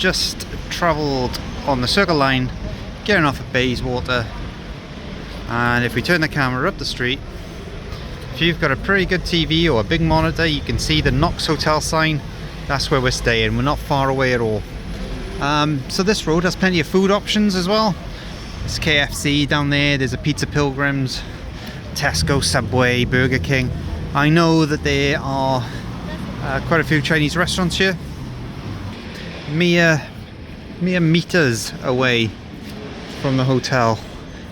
just travelled on the Circle Line, getting off at Bayswater, and if we turn the camera up the street, if you've got a pretty good TV or a big monitor, you can see the Nox Hotel sign. That's where we're staying. We're not far away at all. So this road has plenty of food options as well. There's KFC down there, there's a Pizza Pilgrims, Tesco, Subway, Burger King. I know that there are quite a few Chinese restaurants here. Mere meters away from the hotel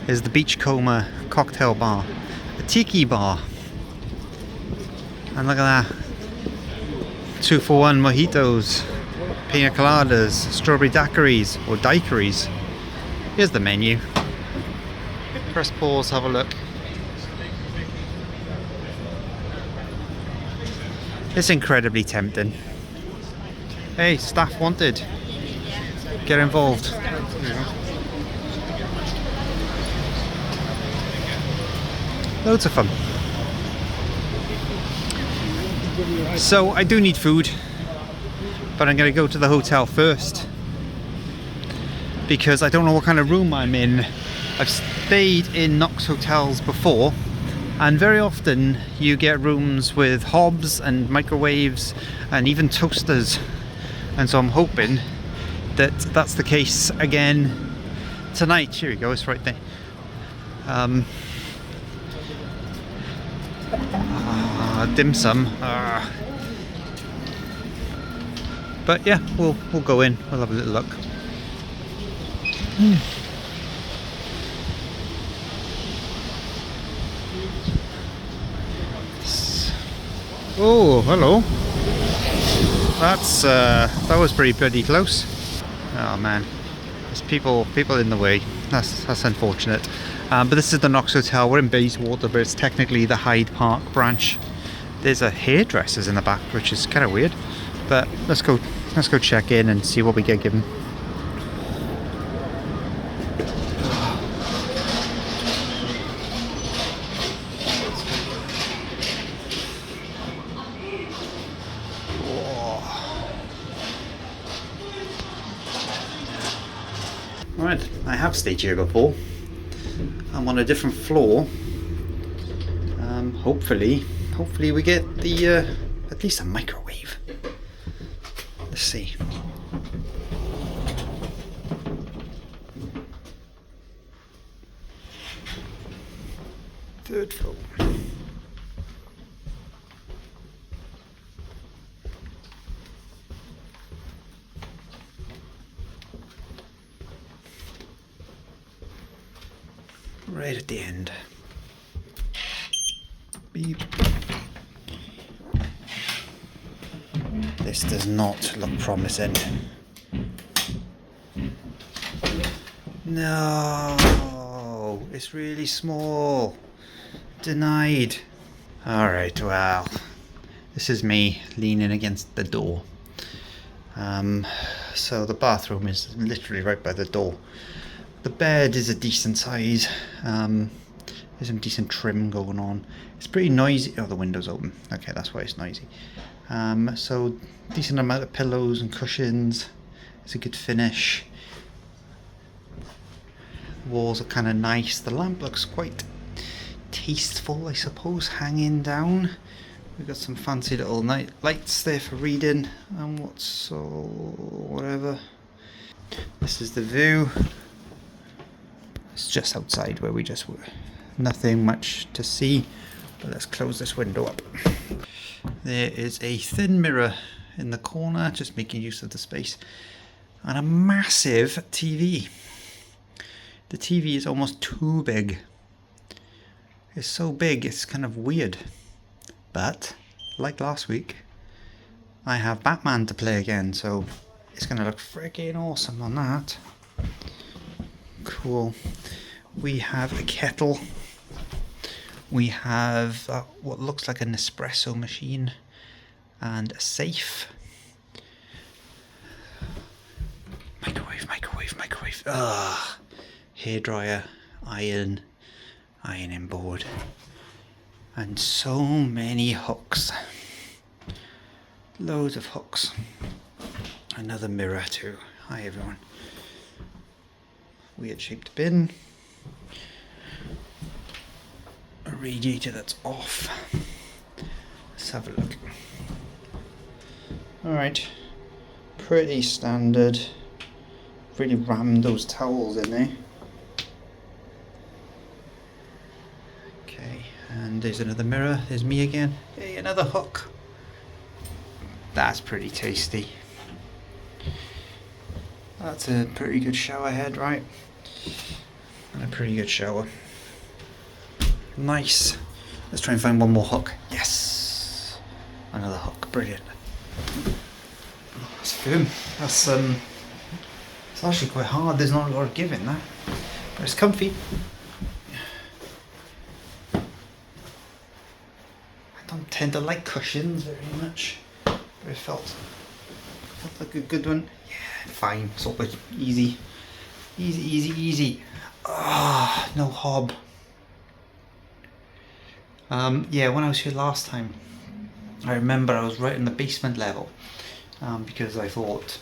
is the Beachcomber cocktail bar, a tiki bar. And look at that, 2-for-1 mojitos, pina coladas, strawberry daiquiris or daiquiris. Here's the menu. Press pause, have a look. It's incredibly tempting. Hey, staff wanted. Get involved. Loads of fun. So I do need food, but I'm going to go to the hotel first because I don't know what kind of room I'm in. I've stayed in Nox hotels before, and very often you get rooms with hobs and microwaves and even toasters, and so I'm hoping that that's the case again tonight. Here we go, it's right there. Dim sum. But yeah, we'll go in. We'll have a little look. Oh, hello. That was pretty bloody close. Oh man, there's people in the way. That's unfortunate. But this is the Nox Hotel. We're in Bayswater, but it's technically the Hyde Park branch. There's a hairdresser's in the back, which is kind of weird. But let's go check in and see what we get given. Alright, I have stayed here before. I'm on a different floor. Hopefully we get the at least a microwave. Let's see. Third floor. Right at the end. Beep. This does not look promising. No, it's really small. Denied. Alright, well, this is me leaning against the door. So the bathroom is literally right by the door. The bed is a decent size. There's some decent trim going on. It's pretty noisy. Oh, the window's open. Okay, that's why it's noisy. So decent amount of pillows and cushions. It's a good finish. Walls are kind of nice. The lamp looks quite tasteful, I suppose, hanging down. We've got some fancy little night lights there for reading and whatever. This is the view. It's just outside where we just were. Nothing much to see, but let's close this window up. There is a thin mirror in the corner, just making use of the space, and a massive TV. The TV is almost too big. It's so big, it's kind of weird. But, like last week, I have Batman to play again, so it's going to look freaking awesome on that. Cool. We have a kettle. We have what looks like an espresso machine and a safe. Microwave. Hairdryer, ironing board, and so many hooks. Loads of hooks. Another mirror too. Hi everyone. Weird shaped bin. A radiator that's off. Let's have a look. Alright. Pretty standard. Really rammed those towels in there. Okay, and there's another mirror. There's me again. Hey, another hook. That's pretty tasty. That's a pretty good shower head, right? And a pretty good shower. Nice. Let's try and find one more hook. Yes! Another hook. Brilliant. That's firm. That's it's actually quite hard. There's not a lot of give in that. But it's comfy. I don't tend to like cushions very much. But it felt like a good one. Yeah, fine. It's all easy. Easy. Ah, no hob. Yeah, when I was here last time, I remember I was right in the basement level, because I thought,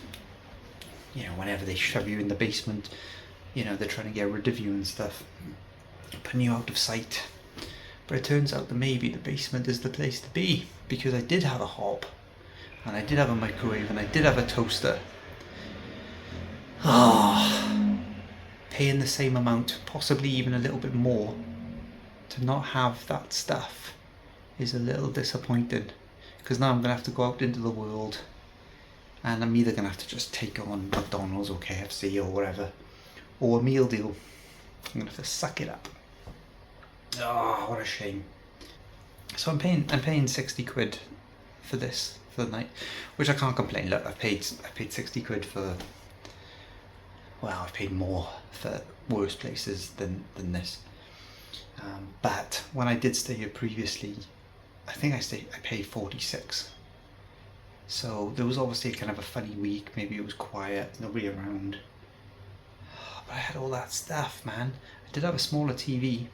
you know, whenever they shove you in the basement, you know, they're trying to get rid of you and stuff, putting you out of sight. But it turns out that maybe the basement is the place to be, because I did have a hob, and I did have a microwave, and I did have a toaster. Paying the same amount, possibly even a little bit more, to not have that stuff is a little disappointing, because now I'm going to have to go out into the world and I'm either going to have to just take on McDonald's or KFC or whatever, or a meal deal. I'm going to have to suck it up. Oh, what a shame. So I'm paying 60 quid for this for the night, which I can't complain. Look, I've paid 60 quid for, well, I've paid more for worse places than this. But when I did stay here previously, I think I paid 46. So there was obviously kind of a funny week. Maybe it was quiet, nobody around. But I had all that stuff, man. I did have a smaller TV,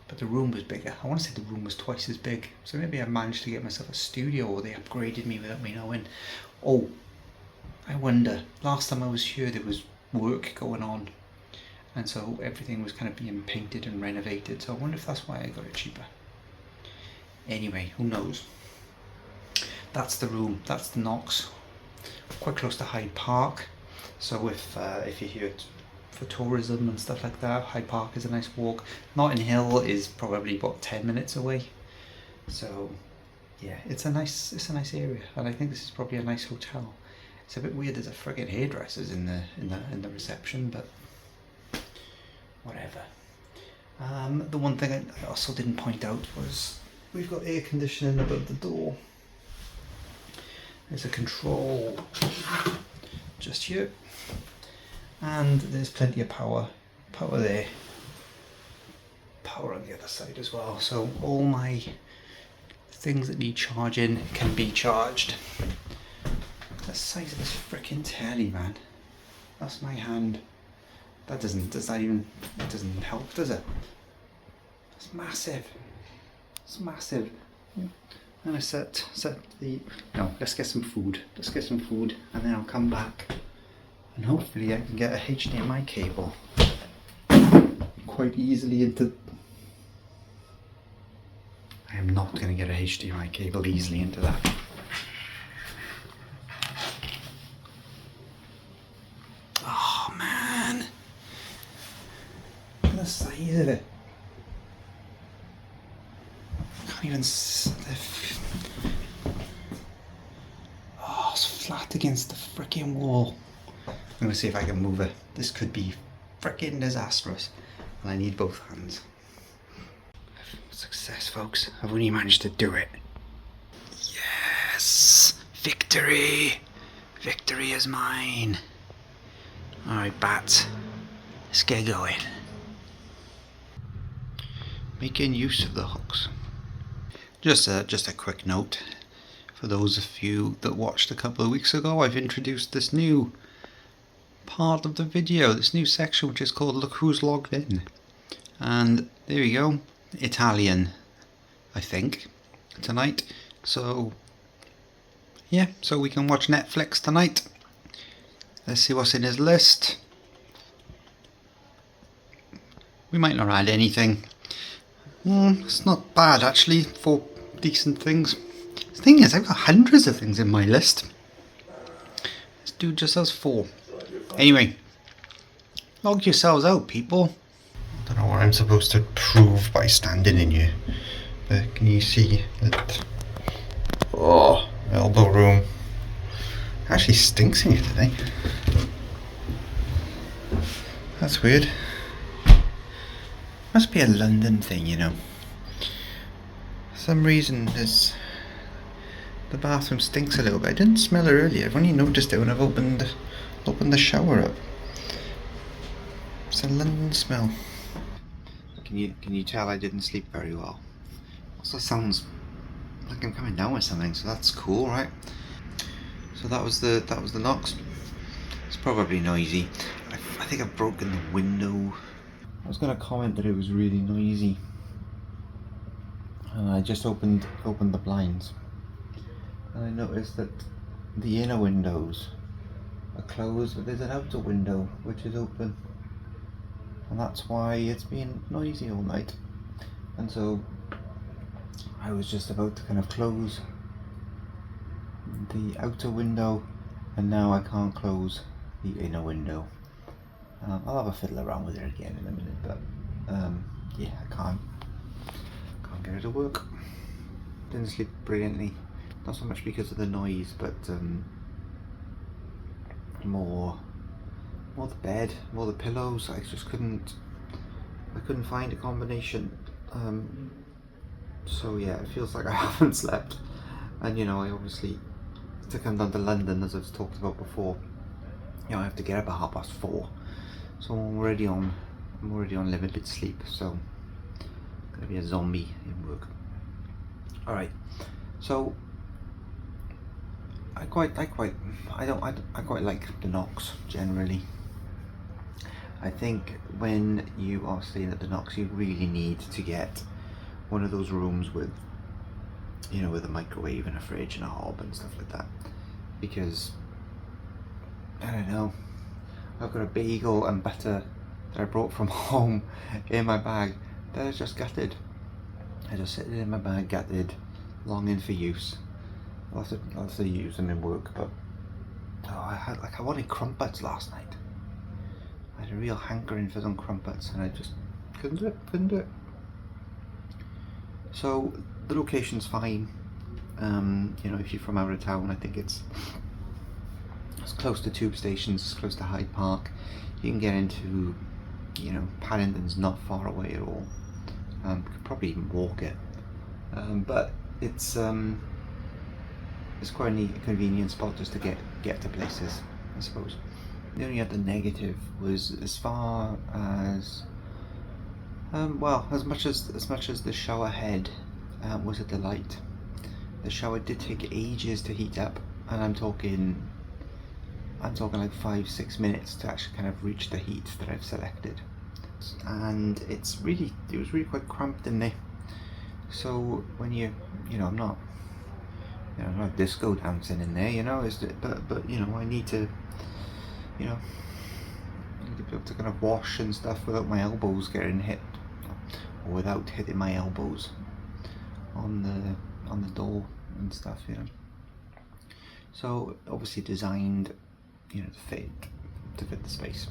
but the room was bigger. I want to say the room was twice as big. So maybe I managed to get myself a studio, or they upgraded me without me knowing. Oh, I wonder. Last time I was here, there was work going on. And so everything was kind of being painted and renovated. So I wonder if that's why I got it cheaper. Anyway, who knows? That's the room. That's the Nox. Quite close to Hyde Park. So if you're here for tourism and stuff like that, Hyde Park is a nice walk. Notting Hill is probably about 10 minutes away. So yeah, it's a nice area, and I think this is probably a nice hotel. It's a bit weird. There's a friggin' hairdressers in the reception, but whatever. The one thing I also didn't point out was we've got air conditioning above the door. There's a control just here, and there's plenty of power there, power on the other side as well. So all my things that need charging can be charged. The size of this freaking telly, man. That's my hand. That doesn't help, does it? It's massive. It's massive. Yeah. And I set the, no, let's get some food. Let's get some food, and then I'll come back and hopefully I can get a HDMI cable quite easily into, I am not going to get a HDMI cable easily into that. Oh man, look at the size of it. I can't even oh, it's flat against the freaking wall. I'm gonna see if I can move it. This could be freaking disastrous, and I need both hands. Success, folks. I've only managed to do it. Yes! Victory! Victory is mine. Alright, bats. Let's get going. Making use of the hooks. Just a quick note. For those of you that watched a couple of weeks ago, I've introduced this new part of the video, this new section, which is called Look Who's Logged In. And there you go. Italian, I think, tonight. So yeah, so we can watch Netflix tonight. Let's see what's in his list. We might not add anything. It's not bad actually for decent things. The thing is, I've got hundreds of things in my list. Let's do just those 4. Anyway, log yourselves out, people. I don't know what I'm supposed to prove by standing in here, but can you see that? Oh, elbow room. It actually stinks in here today. That's weird. Must be a London thing, you know. For some reason, the bathroom stinks a little bit. I didn't smell it earlier. I've only noticed it when I've opened the shower up. It's a London smell. Can you tell I didn't sleep very well? Also sounds like I'm coming down with something, so that's cool, right? So that was the Nox. It's probably noisy. I think I've broken the window. I was gonna comment that it was really noisy. And I just opened the blinds. And I noticed that the inner windows are closed, but there's an outer window which is open. And that's why it's been noisy all night. And so I was just about to kind of close the outer window, and now I can't close the inner window. I'll have a fiddle around with it again in a minute, but yeah, I can't get it to work. Didn't sleep brilliantly, not so much because of the noise, but more the bed, more the pillows. I just couldn't find a combination. So yeah, it feels like I haven't slept. And you know, I obviously, to come down to London, as I've talked about before, you know, I have to get up at 4:30. So I'm already on limited sleep, so I'm gonna be a zombie in work. Alright, so I quite like the Nox generally. I think when you are staying at the Nox, you really need to get one of those rooms with, you know, with a microwave and a fridge and a hob and stuff like that, because I don't know, I've got a bagel and butter that I brought from home in my bag that is just gutted. I just sit it in my bag, gutted, longing for use. I'll have to use them in work, but I wanted crumpets last night. I had a real hankering for some crumpets, and I just couldn't do it. So the location's fine. You know, if you're from out of town, I think it's close to tube stations, it's close to Hyde Park. You can get into, you know, Paddington's not far away at all. You could probably even walk it, but it's quite a neat, convenient spot just to get to places, I suppose. The only other negative was as far as well, as much as the shower head was a delight. The shower did take ages to heat up, and I'm talking like 5-6 minutes to actually kind of reach the heat that I've selected, and it was really quite cramped in there. So when you know, I'm not disco dancing in there, you know, but you know, I need to be able to kind of wash and stuff without my elbows getting hit, or without hitting my elbows on the door and stuff, you know. So obviously designed, you know, to fit the space.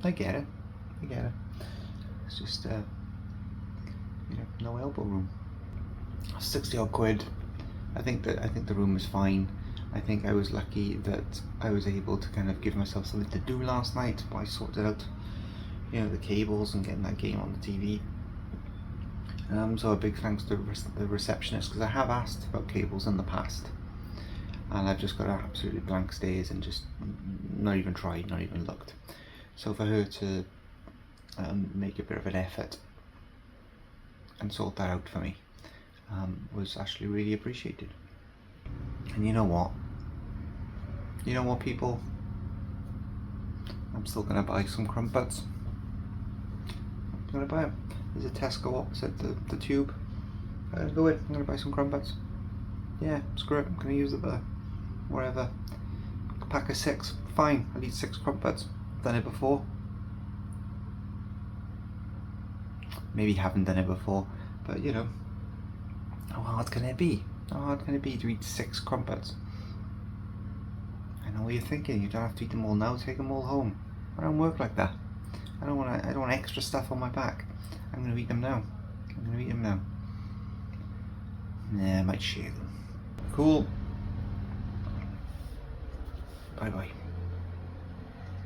I get it. It's just you know, no elbow room. 60 odd quid. I think the room was fine. I think I was lucky that I was able to kind of give myself something to do last night while I sorted out, you know, the cables and getting that game on the TV. So a big thanks to the receptionist, because I have asked about cables in the past, and I've just got absolutely blank stares and just not even tried, not even looked. So for her to make a bit of an effort and sort that out for me was actually really appreciated. And you know what? People? I'm still gonna buy some crumpets. I'm gonna buy them. There's a Tesco opposite the tube. I'm gonna go in. I'm gonna buy some crumpets. Yeah, screw it. I'm gonna use it there. Wherever. A pack of 6 Fine, I'll eat 6 crumpets. Done it before. Maybe haven't done it before, but you know, how hard can it be? How hard can it be to eat 6 crumpets? I know what you're thinking. You don't have to eat them all now. Take them all home. I don't work like that. I don't want extra stuff on my back. I'm going to eat them now. I'm going to eat them now. Nah, I might share them. Cool. Bye bye.